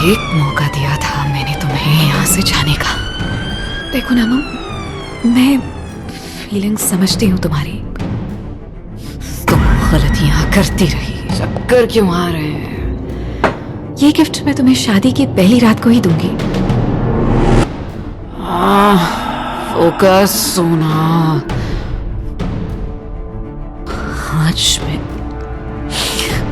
एक मौका दिया था मैंने तुम्हें यहाँ से जाने का। देखो ना मम, मैं फीलिंग्स समझती हूँ तुम्हारी। तुम गलतियां करती रही, चक्कर क्यों आ रहे हैं? ये गिफ्ट मैं तुम्हें शादी की पहली रात को ही दूंगी। फोकस सोना। आज मैं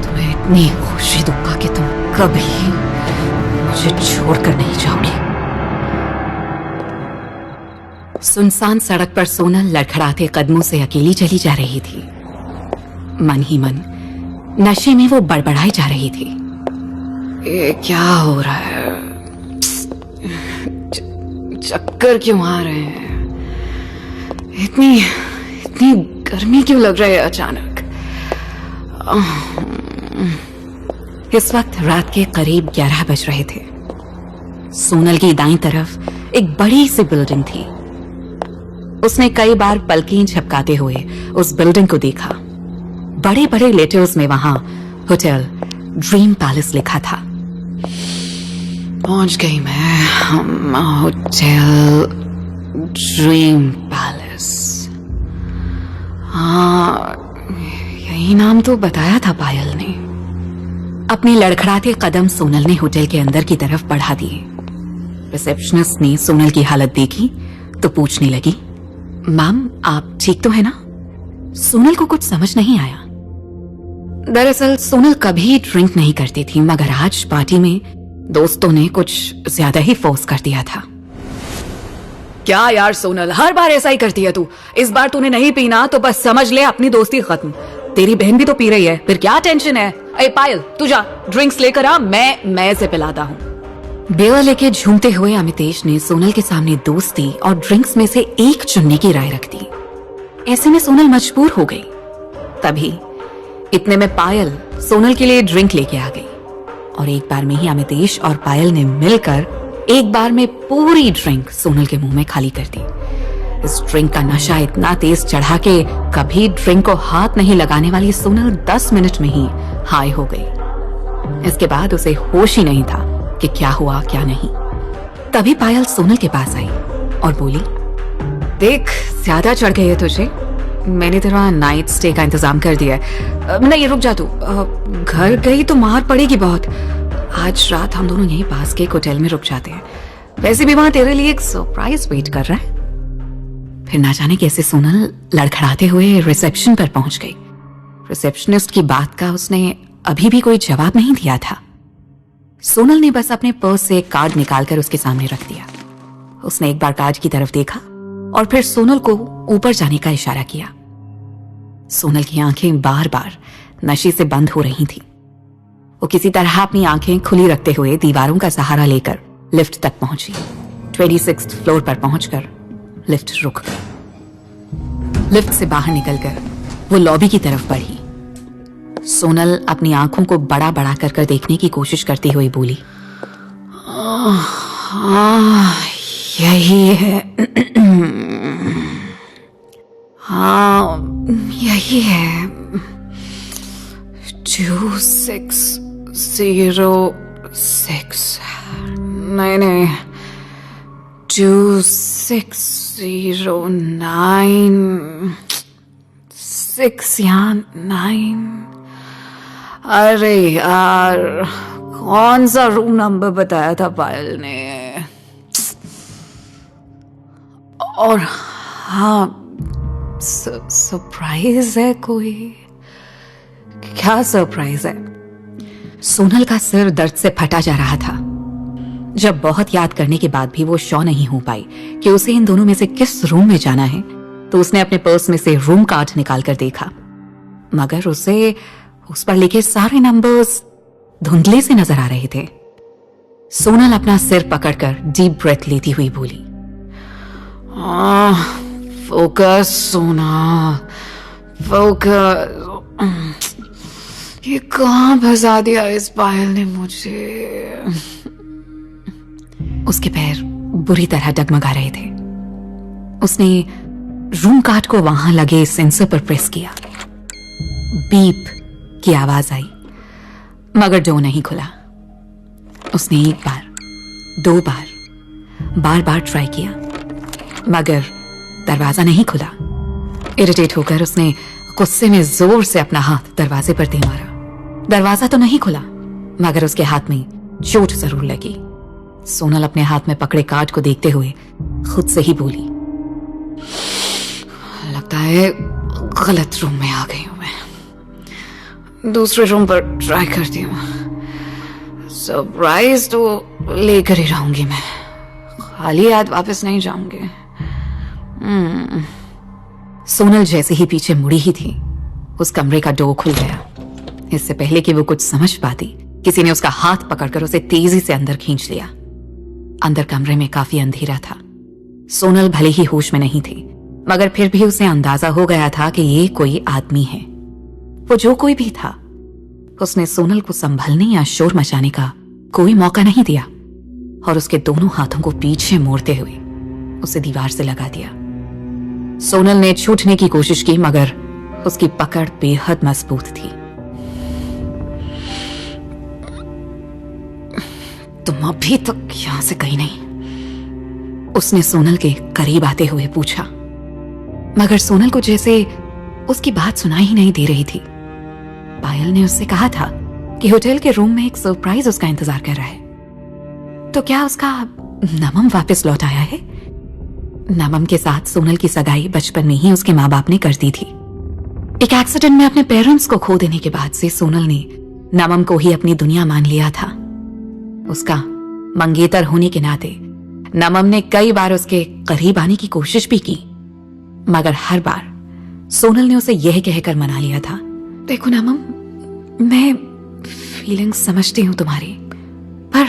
तुम्हें इतनी खुशी दूंगा कि तुम कभी मुझे छोड़कर नहीं जाओगी। सुनसान सड़क पर सोनल लड़खड़ाते कदमों से अकेली चली जा रही थी। मन ही मन नशे में वो बड़बड़ाई जा रही थी। ये क्या हो रहा है? चक्कर क्यों आ रहे हैं? इतनी गर्मी क्यों लग रही है अचानक? इस वक्त रात के करीब 11 बज रहे थे। सोनल की दाईं तरफ एक बड़ी सी बिल्डिंग थी। उसने कई बार पलकें झपकाते हुए उस बिल्डिंग को देखा। बड़े बड़े लेटर्स में वहां होटल ड्रीम पैलेस लिखा था। पहुंच गई मैं, होटल ड्रीम पैलेस। हाँ, यही नाम तो बताया था पायल ने। अपने लड़खड़ाते कदम सोनल ने होटल के अंदर की तरफ बढ़ा दिए। रिसेप्शनिस्ट ने सोनल की हालत देखी तो पूछने लगी, मैम आप ठीक तो है ना? सोनल को कुछ समझ नहीं आया। दरअसल सोनल कभी ड्रिंक नहीं करती थी, मगर आज पार्टी में दोस्तों ने कुछ ज्यादा ही फोर्स कर दिया था। क्या यार सोनल, हर बार ऐसा ही करती है तू। इस बार तूने नहीं पीना तो बस समझ ले अपनी दोस्ती खत्म। तेरी बहन भी तो पी रही है, फिर क्या टेंशन है? ए पायल, तू जा ड्रिंक्स लेकर आ, मैं इसे पिलाता हूँ। बेवा लेके झूमते हुए अमितेश ने सोनल के सामने दोस्ती और ड्रिंक्स में से एक चुनने की राय रख दी। ऐसे में सोनल मजबूर हो गई। तभी इतने में पायल सोनल के लिए ड्रिंक लेके आ गई और एक बार में ही अमितेश और पायल ने मिलकर एक बार में पूरी ड्रिंक सोनल के मुंह में खाली कर दी। इस ड्रिंक का नशा इतना तेज चढ़ा के कभी ड्रिंक को हाथ नहीं लगाने वाली सोनल 10 मिनट में ही हाई हो गई। इसके बाद उसे होश ही नहीं था कि क्या हुआ क्या नहीं। तभी पायल सोनल के पास आई और बोली, देख ज्यादा चढ़ गई है तुझे, मैंने तेरा नाइट स्टे का इंतजाम कर दिया है। नहीं रुक जा तू, घर गई तो मार पड़ेगी बहुत। आज रात हम दोनों यहीं पास के एक होटल में रुक जाते हैं। वैसे भी वहां तेरे लिए एक सरप्राइज वेट कर रहा है। फिर ना जाने कैसे सोनल लड़खड़ाते हुए रिसेप्शन पर पहुंच गई। रिसेप्शनिस्ट की बात का उसने अभी भी कोई जवाब नहीं दिया था। सोनल ने बस अपने पर्स से एक कार्ड निकालकर उसके सामने रख दिया। उसने एक बार कार्ड की तरफ देखा और फिर सोनल को ऊपर जाने का इशारा किया। सोनल की आंखें बार बार नशे से बंद हो रही थी। वो किसी तरह अपनी आंखें खुली रखते हुए दीवारों का सहारा लेकर लिफ्ट तक पहुंची। 26th फ्लोर पर पहुंचकर लिफ्ट रुक गई। लिफ्ट से बाहर निकलकर वो लॉबी की तरफ बढ़ी। सोनल अपनी आंखों को बड़ा बड़ा कर देखने की कोशिश करती हुई बोली, यही है। हाँ यही है। 2606। नहीं 2609 6 या 9। अरे यार कौन सा रूम नंबर बताया था पायल ने? और हाँ सरप्राइज है कोई? क्या सरप्राइज है? सोनल का सिर दर्द से फटा जा रहा था। जब बहुत याद करने के बाद भी वो श्योर नहीं हो पाई कि उसे इन दोनों में से किस रूम में जाना है, तो उसने अपने पर्स में से रूम कार्ड निकालकर देखा, मगर उसे उस पर लिखे सारे नंबर्स धुंधले से नजर आ रहे थे। सोनल अपना सिर पकड़कर डीप ब्रेथ लेती हुई बोली, फोकस सोना, फोकस। ये कहां फंसा दिया इस पायल ने मुझे? उसके पैर बुरी तरह डगमगा रहे थे। उसने रूम कार्ड को वहां लगे सेंसर पर प्रेस किया। बीप की आवाज आई, मगर डोर नहीं खुला। उसने एक बार, दो बार, बार बार ट्राई किया, मगर दरवाजा नहीं खुला। इरिटेट होकर उसने गुस्से में जोर से अपना हाथ दरवाजे पर दे मारा। दरवाजा तो नहीं खुला, मगर उसके हाथ में चोट जरूर लगी। सोनल अपने हाथ में पकड़े कार्ड को देखते हुए खुद से ही बोली, लगता है गलत रूम में आ गई हूं मैं। दूसरे रूम पर ट्राई करती हूँ। सरप्राइज तो लेकर ही रहूंगी मैं, खाली हाथ वापस नहीं जाऊंगी। सोनल जैसे ही पीछे मुड़ी ही थी, उस कमरे का डोर खुल गया। इससे पहले कि वो कुछ समझ पाती, किसी ने उसका हाथ पकड़कर उसे तेजी से अंदर खींच लिया। अंदर कमरे में काफी अंधेरा था। सोनल भले ही होश में नहीं थी, मगर फिर भी उसे अंदाजा हो गया था कि ये कोई आदमी है। वो जो कोई भी था, उसने सोनल को संभलने या शोर मचाने का कोई मौका नहीं दिया और उसके दोनों हाथों को पीछे मोड़ते हुए उसे दीवार से लगा दिया। सोनल ने छूटने की कोशिश की, मगर उसकी पकड़ बेहद मजबूत थी। तुम अभी तक यहां से कहीं नहीं? उसने सोनल के करीब आते हुए पूछा, मगर सोनल को जैसे उसकी बात सुनाई ही नहीं दे रही थी। पायल ने उससे कहा था कि होटल के रूम में एक सरप्राइज उसका इंतजार कर रहा है। तो क्या उसका नमम वापस लौट आया है? नमम के साथ सोनल की सगाई बचपन में ही उसके माँ बाप ने कर दी थी। एक एक्सीडेंट में अपने पेरेंट्स को खो देने के बाद से सोनल ने नमम को ही अपनी दुनिया मान लिया था। उसका मंगेतर होने के नाते नमम ने कई बार उसके करीब आने की कोशिश भी की, मगर हर बार सोनल ने उसे यह कहकर मना लिया था, देखो नमम, मैं फीलिंग्स समझती हूं तुम्हारी, पर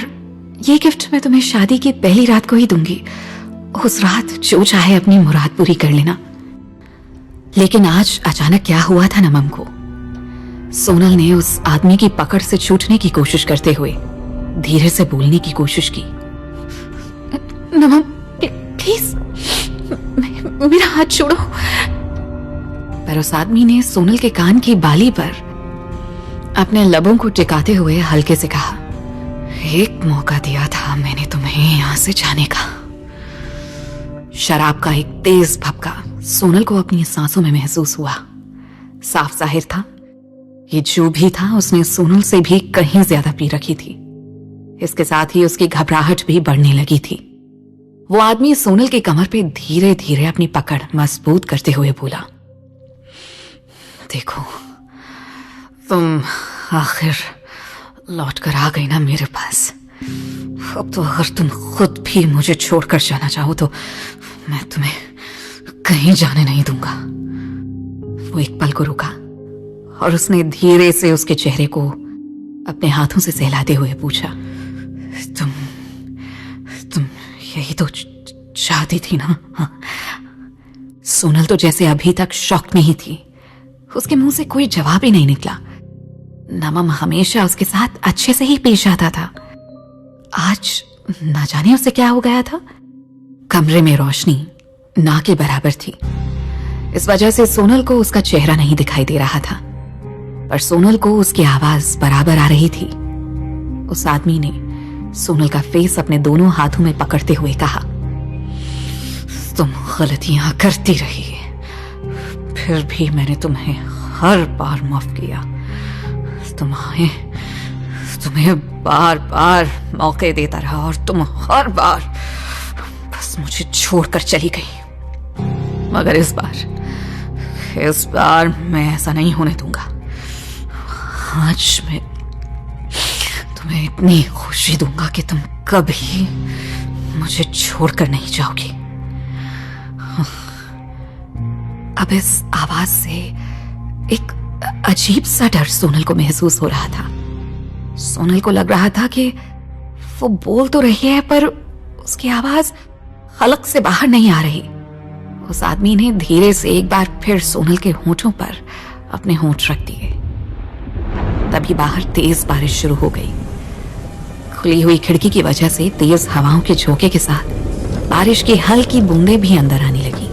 यह गिफ्ट मैं तुम्हें शादी की पहली रात को ही दूंगी। उस रात जो चाहे अपनी मुराद पूरी कर लेना। लेकिन आज अचानक क्या हुआ था नमम को? सोनल ने उस आदमी की पकड़ से छूटने की कोशिश करते हुए धीरे से बोलने की कोशिश की, नमम प्लीज मेरा हाथ छोड़ो। पर उस आदमी ने सोनल के कान की बाली पर अपने लबों को टिकाते हुए हल्के से कहा, एक मौका दिया था मैंने तुम्हें यहां से जाने का। शराब का एक तेज भपका सोनल को अपनी सांसों में महसूस हुआ। साफ जाहिर था, ये जो भी था उसने सोनल से भी कहीं ज्यादा पी रखी थी। इसके साथ ही उसकी घबराहट भी बढ़ने लगी थी। वो आदमी सोनल की कमर पे धीरे धीरे अपनी पकड़ मजबूत करते हुए बोला, देखो तुम आखिर लौट कर आ गई ना मेरे पास। अब तो अगर तुम खुद भी मुझे छोड़कर जाना चाहो तो मैं तुम्हें कहीं जाने नहीं दूंगा। वो एक पल को रुका और उसने धीरे से उसके चेहरे को अपने हाथों से सहलाते हुए पूछा, तुम यही तो चाहती थी ना? हाँ। सोनल तो जैसे अभी तक शॉक में ही थी। उसके मुंह से कोई जवाब ही नहीं निकला। नमम हमेशा उसके साथ अच्छे से ही पेश आता था। आज ना जाने उसे क्या हो गया था। कमरे में रोशनी ना के बराबर थी। इस वजह से सोनल को उसका चेहरा नहीं दिखाई दे रहा था, पर सोनल को उसकी आवाज बराबर आ रही थी। उस आदमी ने सोनल का फेस अपने दोनों हाथों में पकड़ते हुए कहा, तुम गलतियां करती रही, फिर भी मैंने तुम्हें हर बार माफ किया। तुम्हें बार बार मौके देता रहा और तुम हर बार बस मुझे छोड़कर चली गई। मगर इस बार मैं ऐसा नहीं होने दूंगा। आज मैं तुम्हें इतनी खुशी दूंगा कि तुम कभी मुझे छोड़कर नहीं जाओगी। अब इस आवाज से एक अजीब सा डर सोनल को महसूस हो रहा था। सोनल को लग रहा था कि वो बोल तो रही है, पर उसकी आवाज हलक से बाहर नहीं आ रही। उस आदमी ने धीरे से एक बार फिर सोनल के होंठों पर अपने होंठ रख दिए। तभी बाहर तेज बारिश शुरू हो गई। खुली हुई खिड़की की वजह से तेज हवाओं के झोंके के साथ बारिश की हल्की बूंदें भी अंदर आने लगी।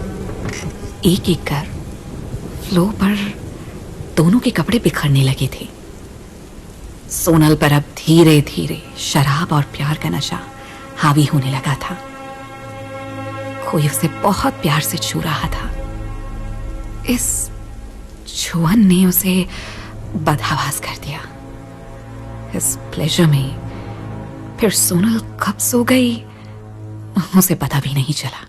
एक एक कर फ्लोर पर दोनों के कपड़े बिखरने लगे थे। सोनल पर अब धीरे धीरे शराब और प्यार का नशा हावी होने लगा था। कोई उसे बहुत प्यार से छू रहा था। इस छुअन ने उसे बदहवास कर दिया। इस प्लेजर में फिर सोनल कब सो गई उसे पता भी नहीं चला।